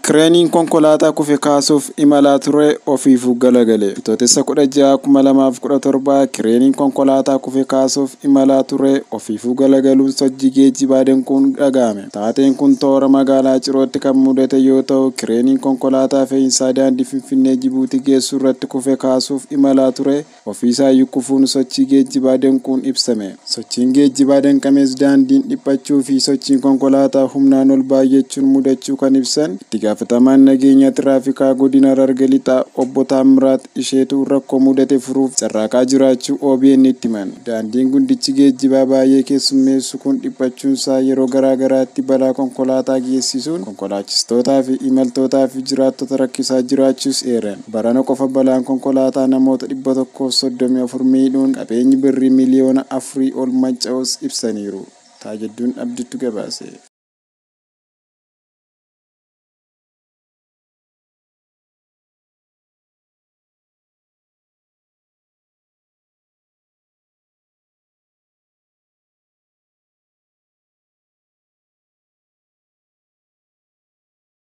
Kireeniin konkolaataa kufe kaasuuf imalaa ture ofiifuu galagale. Bitootessa 16 2017 kireeniin konkolaataa kufe kaasuuf imalaa ture ofiifuu galagaluun sochii geejjibaa danquun dhaga'ame. Taateen kun toora magaalaa Cirootti kan mudate yoo ta'u, kireeniin konkolaataa fe'iisaa daandii Finfinnee Jibuutii geessu irratti kufe kaasuuf imalaa ture ofiisaayyuu kufuun sochii geejjibaa danquun ibsame. Sochiin geejjibaa danqames daandiin dhiphachuu fi sochiin konkolaataa humnaan ol baay'achuun mudachuu kan ibsan itti gaafatamaan nageenya tiraafikaa godina Harargee Lixaa obbo Taamiraat Isheetuu rakkoo mudate furuuf carraaqaa jiraachuu OBN itti himan. Daandiin guddichi geejjibaa baay'ee keessummeessu kun dhiphachuunsaa yeroo garaa garaatti balaa konkolaataa geessisuun konkolaachistootaa fi imaltootaa fi jiraattota rakkisaa jiraachuus eeran. Barana qofa balaan konkolaataa namoota 134 miidhuun qabeenyi birrii miliyoona 4 ol manca'uus ibsaniiru. Taajidduun Abdiitu gabaase.